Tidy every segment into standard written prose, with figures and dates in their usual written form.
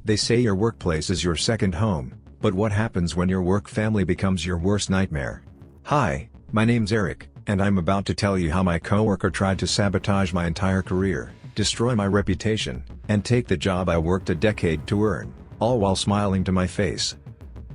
They say your workplace is your second home, but what happens when your work family becomes your worst nightmare? Hi, my name's Eric, and I'm about to tell you how my coworker tried to sabotage my entire career, destroy my reputation, and take the job I worked a decade to earn, all while smiling to my face.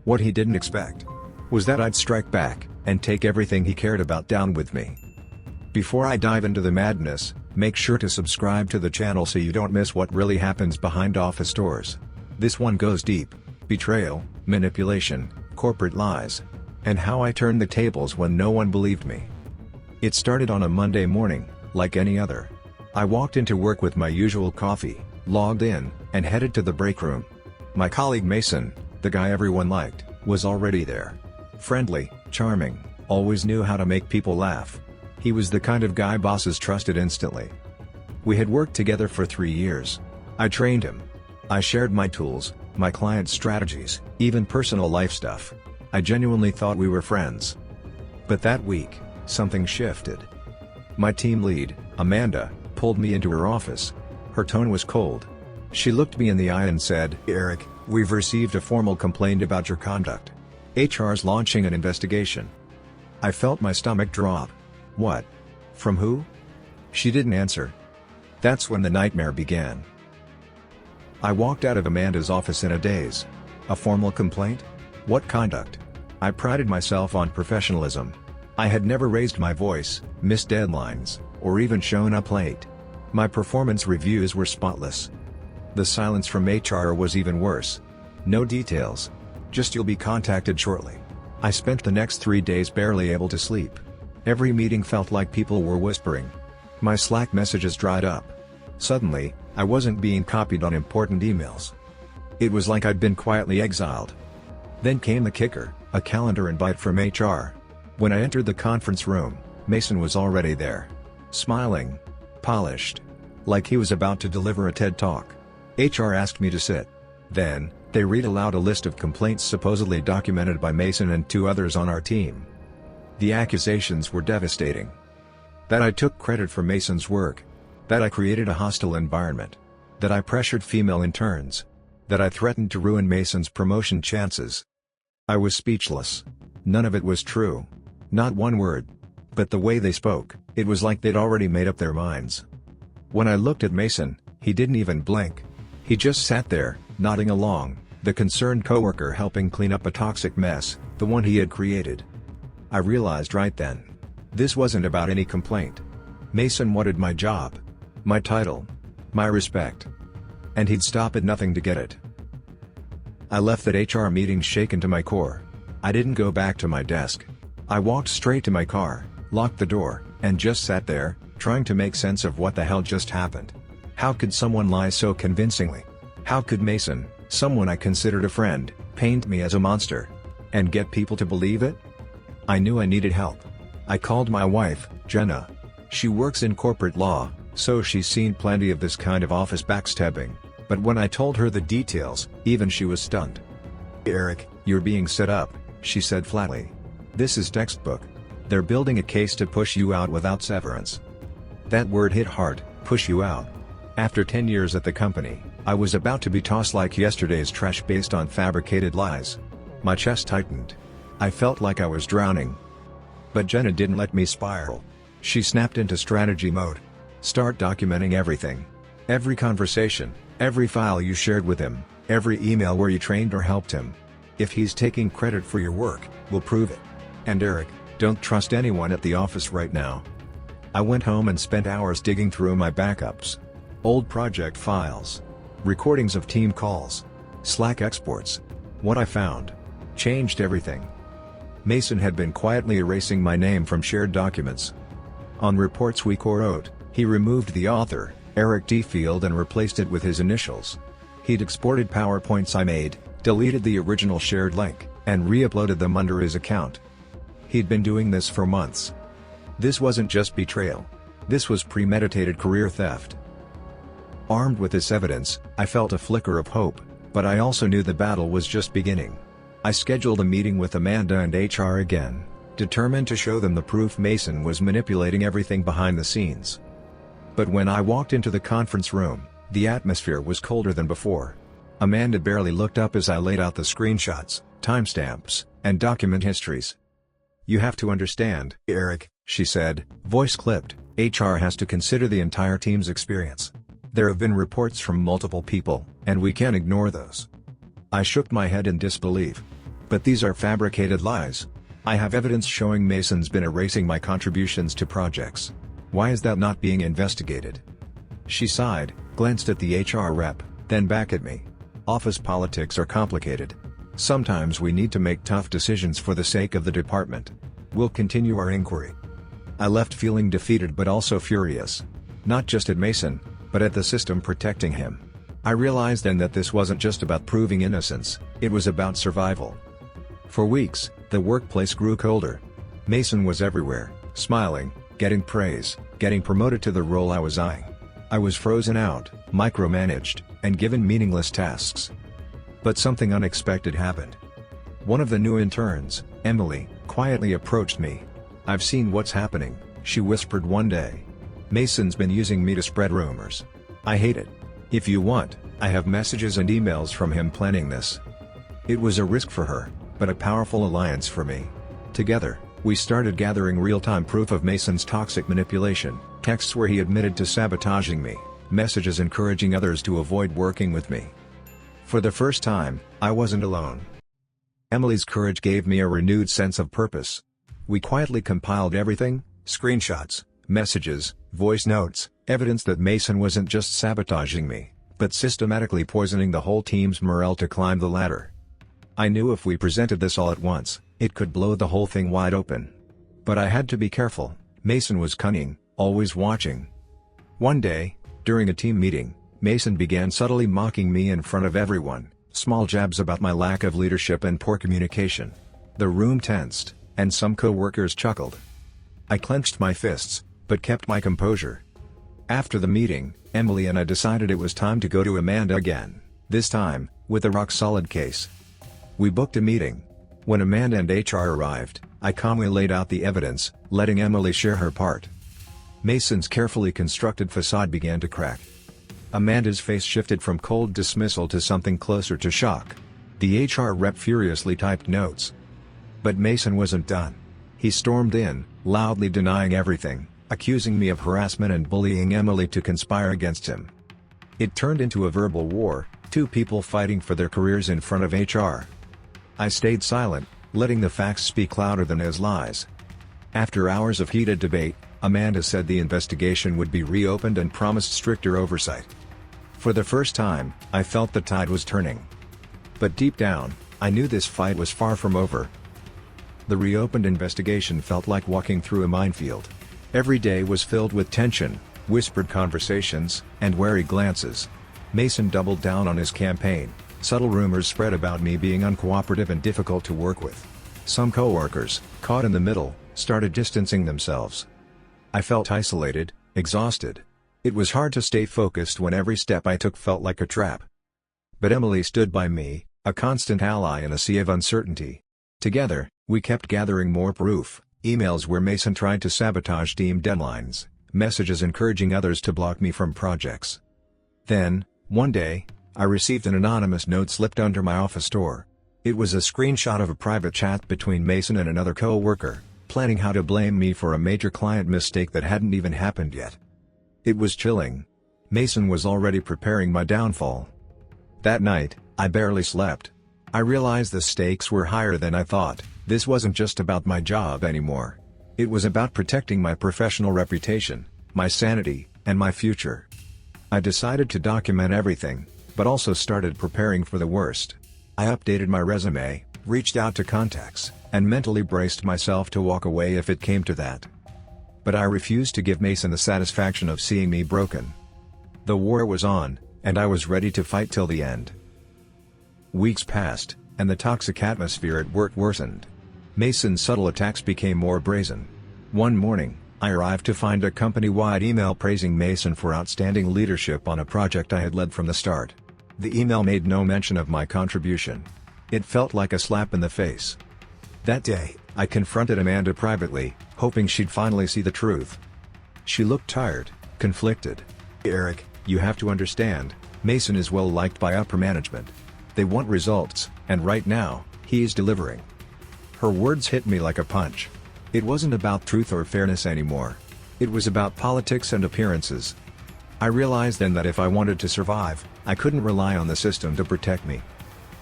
What he didn't expect was that I'd strike back, and take everything he cared about down with me. Before I dive into the madness, make sure to subscribe to the channel so you don't miss what really happens behind office doors. This one goes deep: betrayal, manipulation, corporate lies, and how I turned the tables when no one believed me. It started on a Monday morning, like any other. I walked into work with my usual coffee, logged in, and headed to the break room. My colleague Mason, the guy everyone liked, was already there. Friendly, charming, always knew how to make people laugh. He was the kind of guy bosses trusted instantly. We had worked together for 3 years. I trained him. I shared my tools, my client strategies, even personal life stuff. I genuinely thought we were friends. But that week, something shifted. My team lead, Amanda, pulled me into her office. Her tone was cold. She looked me in the eye and said, "Eric, we've received a formal complaint about your conduct. HR's launching an investigation." I felt my stomach drop. What? From who? She didn't answer. That's when the nightmare began. I walked out of Amanda's office in a daze. A formal complaint? What conduct? I prided myself on professionalism. I had never raised my voice, missed deadlines, or even shown up late. My performance reviews were spotless. The silence from HR was even worse. No details. Just, "You'll be contacted shortly." I spent the next 3 days barely able to sleep. Every meeting felt like people were whispering. My Slack messages dried up. Suddenly, I wasn't being copied on important emails. It was like I'd been quietly exiled. Then came the kicker, a calendar invite from HR. When I entered the conference room, Mason was already there. Smiling. Polished. Like he was about to deliver a TED Talk. HR asked me to sit. Then, they read aloud a list of complaints supposedly documented by Mason and 2 others on our team. The accusations were devastating. That I took credit for Mason's work. That I created a hostile environment. That I pressured female interns. That I threatened to ruin Mason's promotion chances. I was speechless. None of it was true. Not one word. But the way they spoke, it was like they'd already made up their minds. When I looked at Mason, he didn't even blink. He just sat there, nodding along, the concerned coworker helping clean up a toxic mess, the one he had created. I realized right then. This wasn't about any complaint. Mason wanted my job. My title. My respect. And he'd stop at nothing to get it. I left that HR meeting shaken to my core. I didn't go back to my desk. I walked straight to my car, locked the door, and just sat there, trying to make sense of what the hell just happened. How could someone lie so convincingly? How could Mason, someone I considered a friend, paint me as a monster? And get people to believe it? I knew I needed help. I called my wife, Jenna. She works in corporate law, so she's seen plenty of this kind of office backstabbing, but when I told her the details, even she was stunned. "Eric, you're being set up," she said flatly. "This is textbook. They're building a case to push you out without severance." That word hit hard, push you out. After 10 years at the company, I was about to be tossed like yesterday's trash based on fabricated lies. My chest tightened. I felt like I was drowning. But Jenna didn't let me spiral. She snapped into strategy mode. "Start documenting everything. Every conversation, every file you shared with him, every email where you trained or helped him. If he's taking credit for your work, we'll prove it. And Eric, don't trust anyone at the office right now." I went home and spent hours digging through my backups. Old project files. Recordings of team calls. Slack exports. What I found changed everything. Mason had been quietly erasing my name from shared documents. On reports we co-wrote, he removed the author, Eric D. Field, and replaced it with his initials. He'd exported PowerPoints I made, deleted the original shared link, and re-uploaded them under his account. He'd been doing this for months. This wasn't just betrayal. This was premeditated career theft. Armed with this evidence, I felt a flicker of hope, but I also knew the battle was just beginning. I scheduled a meeting with Amanda and HR again, determined to show them the proof Mason was manipulating everything behind the scenes. But when I walked into the conference room, the atmosphere was colder than before. Amanda barely looked up as I laid out the screenshots, timestamps, and document histories. "You have to understand, Eric," she said, voice clipped, "HR has to consider the entire team's experience. There have been reports from multiple people, and we can't ignore those." I shook my head in disbelief. "But these are fabricated lies. I have evidence showing Mason's been erasing my contributions to projects. Why is that not being investigated?" She sighed, glanced at the HR rep, then back at me. "Office politics are complicated. Sometimes we need to make tough decisions for the sake of the department. We'll continue our inquiry." I left feeling defeated but also furious. Not just at Mason, but at the system protecting him. I realized then that this wasn't just about proving innocence, it was about survival. For weeks, the workplace grew colder. Mason was everywhere, smiling, getting praise, getting promoted to the role I was eyeing. I was frozen out, micromanaged, and given meaningless tasks. But something unexpected happened. One of the new interns, Emily, quietly approached me. "I've seen what's happening," she whispered one day. "Mason's been using me to spread rumors. I hate it. If you want, I have messages and emails from him planning this." It was a risk for her, but a powerful alliance for me. Together, we started gathering real-time proof of Mason's toxic manipulation, texts where he admitted to sabotaging me, messages encouraging others to avoid working with me. For the first time, I wasn't alone. Emily's courage gave me a renewed sense of purpose. We quietly compiled everything: screenshots, messages, voice notes, evidence that Mason wasn't just sabotaging me, but systematically poisoning the whole team's morale to climb the ladder. I knew if we presented this all at once, it could blow the whole thing wide open. But I had to be careful. Mason was cunning, always watching. One day, during a team meeting, Mason began subtly mocking me in front of everyone, small jabs about my lack of leadership and poor communication. The room tensed, and some co-workers chuckled. I clenched my fists, but kept my composure. After the meeting, Emily and I decided it was time to go to Amanda again, this time, with a rock-solid case. We booked a meeting. When Amanda and HR arrived, I calmly laid out the evidence, letting Emily share her part. Mason's carefully constructed facade began to crack. Amanda's face shifted from cold dismissal to something closer to shock. The HR rep furiously typed notes. But Mason wasn't done. He stormed in, loudly denying everything, accusing me of harassment and bullying Emily to conspire against him. It turned into a verbal war, two people fighting for their careers in front of HR. I stayed silent, letting the facts speak louder than his lies. After hours of heated debate, Amanda said the investigation would be reopened and promised stricter oversight. For the first time, I felt the tide was turning. But deep down, I knew this fight was far from over. The reopened investigation felt like walking through a minefield. Every day was filled with tension, whispered conversations, and wary glances. Mason doubled down on his campaign. Subtle rumors spread about me being uncooperative and difficult to work with. Some coworkers, caught in the middle, started distancing themselves. I felt isolated, exhausted. It was hard to stay focused when every step I took felt like a trap. But Emily stood by me, a constant ally in a sea of uncertainty. Together, we kept gathering more proof: emails where Mason tried to sabotage team deadlines, messages encouraging others to block me from projects. Then, one day, I received an anonymous note slipped under my office door. It was a screenshot of a private chat between Mason and another co-worker, planning how to blame me for a major client mistake that hadn't even happened yet. It was chilling. Mason was already preparing my downfall. That night, I barely slept. I realized the stakes were higher than I thought. This wasn't just about my job anymore. It was about protecting my professional reputation, my sanity, and my future. I decided to document everything, but also started preparing for the worst. I updated my resume, reached out to contacts, and mentally braced myself to walk away if it came to that. But I refused to give Mason the satisfaction of seeing me broken. The war was on, and I was ready to fight till the end. Weeks passed, and the toxic atmosphere at work worsened. Mason's subtle attacks became more brazen. One morning, I arrived to find a company-wide email praising Mason for outstanding leadership on a project I had led from the start. The email made no mention of my contribution. It felt like a slap in the face. That day, I confronted Amanda privately, hoping she'd finally see the truth. She looked tired, conflicted. "Eric, you have to understand, Mason is well liked by upper management. They want results, and right now, he is delivering. Her words hit me like a punch. It wasn't about truth or fairness anymore. It was about politics and appearances. I realized then that if I wanted to survive, I couldn't rely on the system to protect me.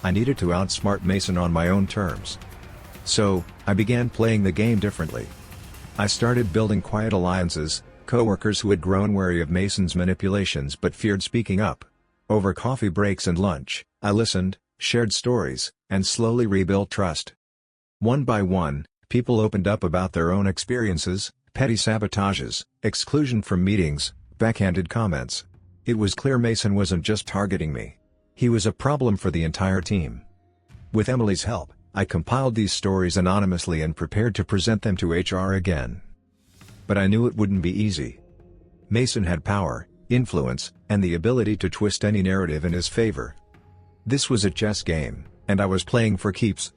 I needed to outsmart Mason on my own terms. So, I began playing the game differently. I started building quiet alliances, coworkers who had grown wary of Mason's manipulations but feared speaking up. Over coffee breaks and lunch, I listened, shared stories, and slowly rebuilt trust. One by one, people opened up about their own experiences, petty sabotages, exclusion from meetings, backhanded comments. It was clear Mason wasn't just targeting me. He was a problem for the entire team. With Emily's help, I compiled these stories anonymously and prepared to present them to HR again. But I knew it wouldn't be easy. Mason had power, influence, and the ability to twist any narrative in his favor. This was a chess game, and I was playing for keeps.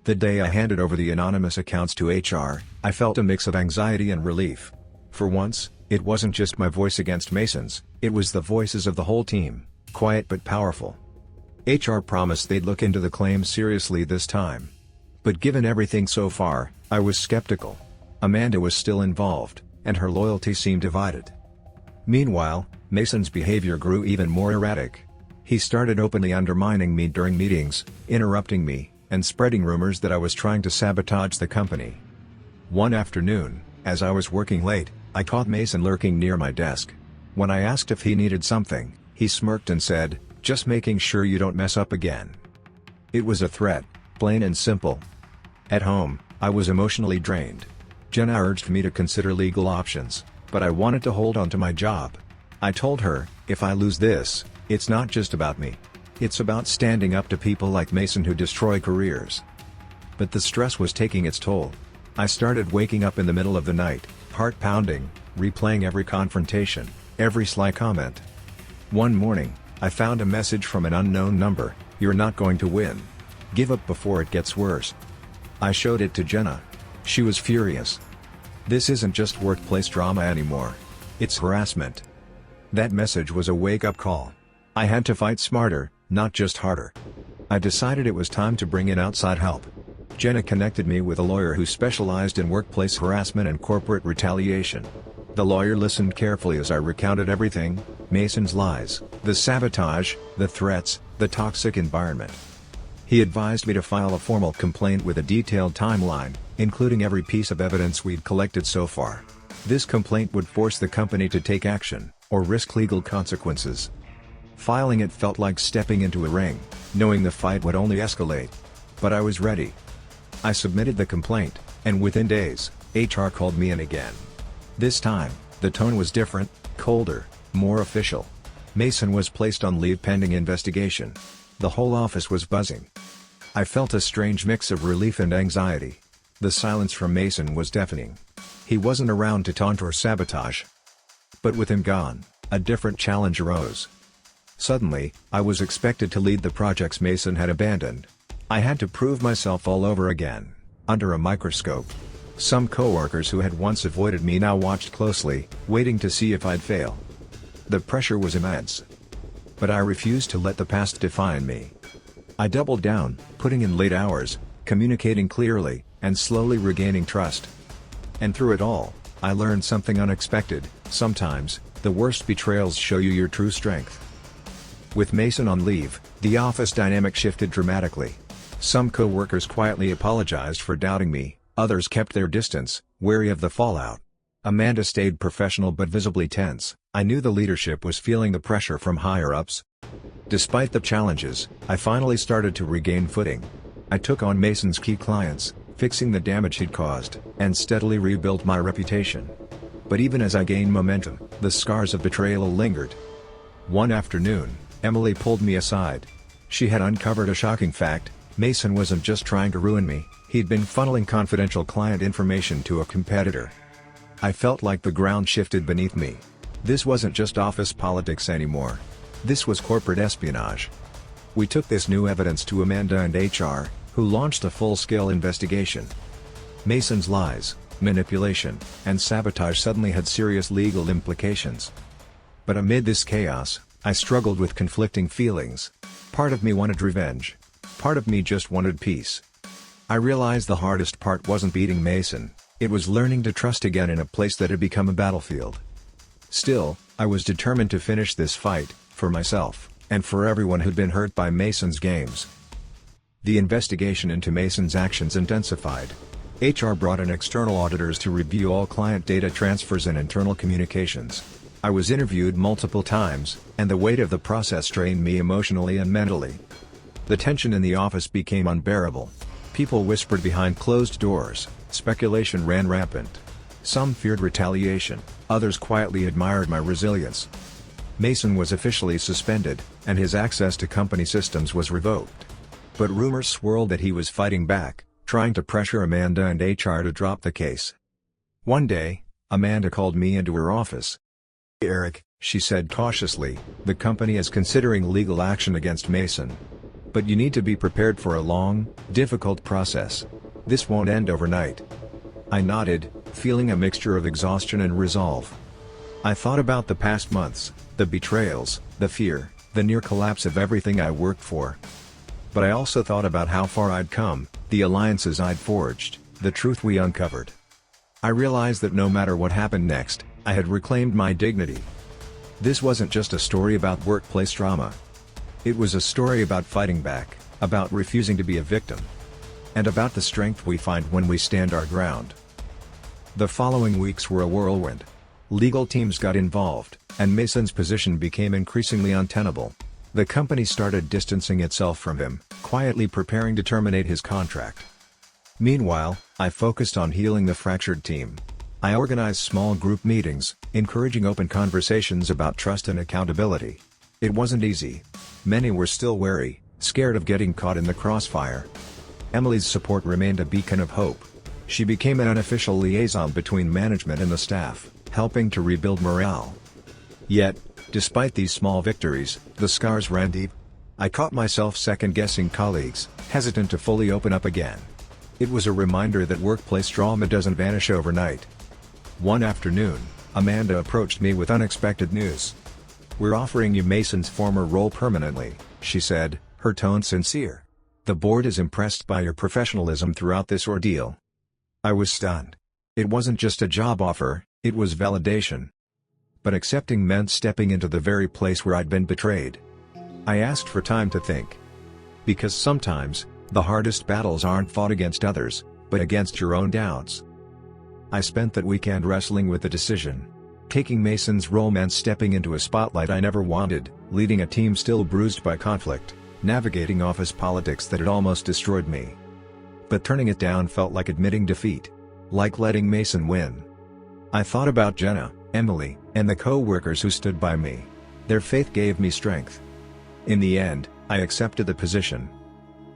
The day I handed over the anonymous accounts to HR, I felt a mix of anxiety and relief. For once, it wasn't just my voice against Mason's, it was the voices of the whole team, quiet but powerful. HR promised they'd look into the claims seriously this time. But given everything so far, I was skeptical. Amanda was still involved, and her loyalty seemed divided. Meanwhile, Mason's behavior grew even more erratic. He started openly undermining me during meetings, interrupting me, and spreading rumors that I was trying to sabotage the company. One afternoon, as I was working late, I caught Mason lurking near my desk. When I asked if he needed something, he smirked and said, "Just making sure you don't mess up again." It was a threat, plain and simple. At home, I was emotionally drained. Jenna urged me to consider legal options, but I wanted to hold on to my job. I told her, if I lose this, it's not just about me. It's about standing up to people like Mason who destroy careers. But the stress was taking its toll. I started waking up in the middle of the night, heart pounding, replaying every confrontation, every sly comment. One morning, I found a message from an unknown number: "You're not going to win. Give up before it gets worse." I showed it to Jenna. She was furious. This isn't just workplace drama anymore. It's harassment. That message was a wake-up call. I had to fight smarter, not just harder. I decided it was time to bring in outside help. Jenna connected me with a lawyer who specialized in workplace harassment and corporate retaliation. The lawyer listened carefully as I recounted everything: Mason's lies, the sabotage, the threats, the toxic environment. He advised me to file a formal complaint with a detailed timeline, including every piece of evidence we'd collected so far. This complaint would force the company to take action, or risk legal consequences. Filing it felt like stepping into a ring, knowing the fight would only escalate. But I was ready. I submitted the complaint, and within days, HR called me in again. This time, the tone was different, colder, more official. Mason was placed on leave pending investigation. The whole office was buzzing. I felt a strange mix of relief and anxiety. The silence from Mason was deafening. He wasn't around to taunt or sabotage. But with him gone, a different challenge arose. Suddenly, I was expected to lead the projects Mason had abandoned. I had to prove myself all over again, under a microscope. Some coworkers who had once avoided me now watched closely, waiting to see if I'd fail. The pressure was immense. But I refused to let the past define me. I doubled down, putting in late hours, communicating clearly, and slowly regaining trust. And through it all, I learned something unexpected: sometimes, the worst betrayals show you your true strength. With Mason on leave, the office dynamic shifted dramatically. Some coworkers quietly apologized for doubting me, others kept their distance, wary of the fallout. Amanda stayed professional but visibly tense. I knew the leadership was feeling the pressure from higher-ups. Despite the challenges, I finally started to regain footing. I took on Mason's key clients, fixing the damage he'd caused, and steadily rebuilt my reputation. But even as I gained momentum, the scars of betrayal lingered. One afternoon, Emily pulled me aside. She had uncovered a shocking fact: Mason wasn't just trying to ruin me, he'd been funneling confidential client information to a competitor. I felt like the ground shifted beneath me. This wasn't just office politics anymore. This was corporate espionage. We took this new evidence to Amanda and HR, who launched a full-scale investigation. Mason's lies, manipulation, and sabotage suddenly had serious legal implications. But amid this chaos, I struggled with conflicting feelings. Part of me wanted revenge. Part of me just wanted peace. I realized the hardest part wasn't beating Mason, it was learning to trust again in a place that had become a battlefield. Still, I was determined to finish this fight, for myself, and for everyone who'd been hurt by Mason's games. The investigation into Mason's actions intensified. HR brought in external auditors to review all client data transfers and internal communications. I was interviewed multiple times, and the weight of the process strained me emotionally and mentally. The tension in the office became unbearable. People whispered behind closed doors, speculation ran rampant. Some feared retaliation, others quietly admired my resilience. Mason was officially suspended, and his access to company systems was revoked. But rumors swirled that he was fighting back, trying to pressure Amanda and HR to drop the case. One day, Amanda called me into her office. "Eric," she said cautiously, "the company is considering legal action against Mason. But you need to be prepared for a long, difficult process. This won't end overnight." I nodded, feeling a mixture of exhaustion and resolve. I thought about the past months, the betrayals, the fear, the near collapse of everything I worked for. But I also thought about how far I'd come, the alliances I'd forged, the truth we uncovered. I realized that no matter what happened next, I had reclaimed my dignity. This wasn't just a story about workplace drama. It was a story about fighting back, about refusing to be a victim, and about the strength we find when we stand our ground. The following weeks were a whirlwind. Legal teams got involved, and Mason's position became increasingly untenable. The company started distancing itself from him, quietly preparing to terminate his contract. Meanwhile, I focused on healing the fractured team. I organized small group meetings, encouraging open conversations about trust and accountability. It wasn't easy. Many were still wary, scared of getting caught in the crossfire. Emily's support remained a beacon of hope. She became an unofficial liaison between management and the staff, helping to rebuild morale. Yet, despite these small victories, the scars ran deep. I caught myself second-guessing colleagues, hesitant to fully open up again. It was a reminder that workplace drama doesn't vanish overnight. One afternoon, Amanda approached me with unexpected news. "We're offering you Mason's former role permanently," she said, her tone sincere. "The board is impressed by your professionalism throughout this ordeal." I was stunned. It wasn't just a job offer, it was validation. But accepting meant stepping into the very place where I'd been betrayed. I asked for time to think. Because sometimes, the hardest battles aren't fought against others, but against your own doubts. I spent that weekend wrestling with the decision. Taking Mason's role meant stepping into a spotlight I never wanted, leading a team still bruised by conflict, navigating office politics that had almost destroyed me. But turning it down felt like admitting defeat. Like letting Mason win. I thought about Jenna, Emily, and the co-workers who stood by me. Their faith gave me strength. In the end, I accepted the position.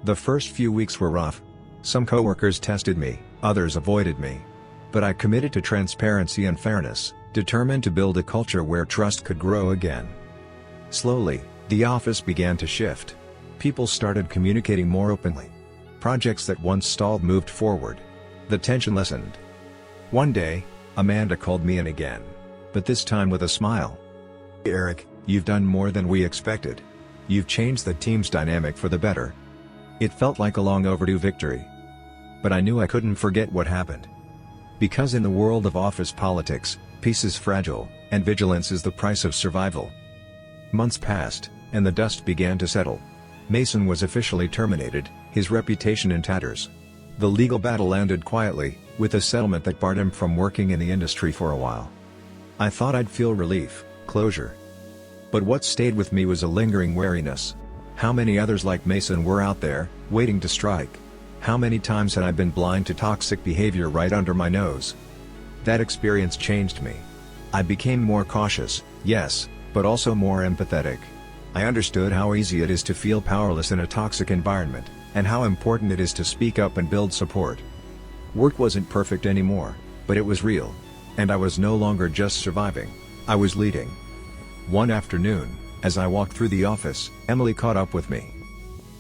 The first few weeks were rough. Some co-workers tested me, others avoided me. But I committed to transparency and fairness, determined to build a culture where trust could grow again. Slowly, the office began to shift. People started communicating more openly. Projects that once stalled moved forward. The tension lessened. One day, Amanda called me in again. But this time with a smile. "Eric, you've done more than we expected. You've changed the team's dynamic for the better." It felt like a long overdue victory. But I knew I couldn't forget what happened. Because in the world of office politics, peace is fragile, and vigilance is the price of survival. Months passed, and the dust began to settle. Mason was officially terminated, his reputation in tatters. The legal battle ended quietly, with a settlement that barred him from working in the industry for a while. I thought I'd feel relief, closure. But what stayed with me was a lingering wariness. How many others like Mason were out there, waiting to strike? How many times had I been blind to toxic behavior right under my nose? That experience changed me. I became more cautious, yes, but also more empathetic. I understood how easy it is to feel powerless in a toxic environment, and how important it is to speak up and build support. Work wasn't perfect anymore, but it was real. And I was no longer just surviving, I was leading. One afternoon, as I walked through the office, Emily caught up with me.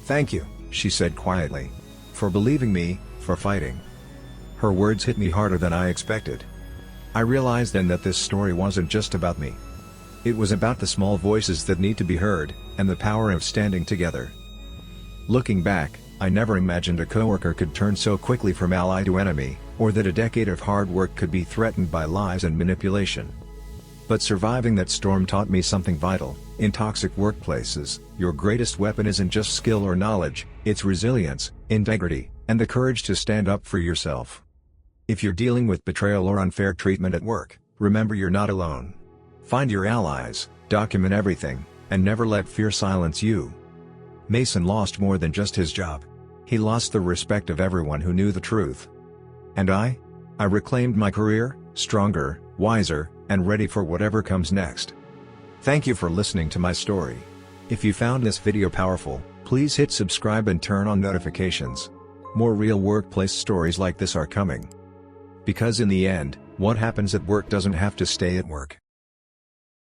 "Thank you," she said quietly. "For believing me, for fighting." Her words hit me harder than I expected. I realized then that this story wasn't just about me. It was about the small voices that need to be heard, and the power of standing together. Looking back, I never imagined a coworker could turn so quickly from ally to enemy, or that a decade of hard work could be threatened by lies and manipulation. But surviving that storm taught me something vital. In toxic workplaces, your greatest weapon isn't just skill or knowledge, it's resilience, integrity, and the courage to stand up for yourself. If you're dealing with betrayal or unfair treatment at work, remember you're not alone. Find your allies, document everything, and never let fear silence you. Mason lost more than just his job. He lost the respect of everyone who knew the truth. And I reclaimed my career, stronger, wiser, and ready for whatever comes next. Thank you for listening to my story. If you found this video powerful, please hit subscribe and turn on notifications. More real workplace stories like this are coming. Because in the end, what happens at work doesn't have to stay at work.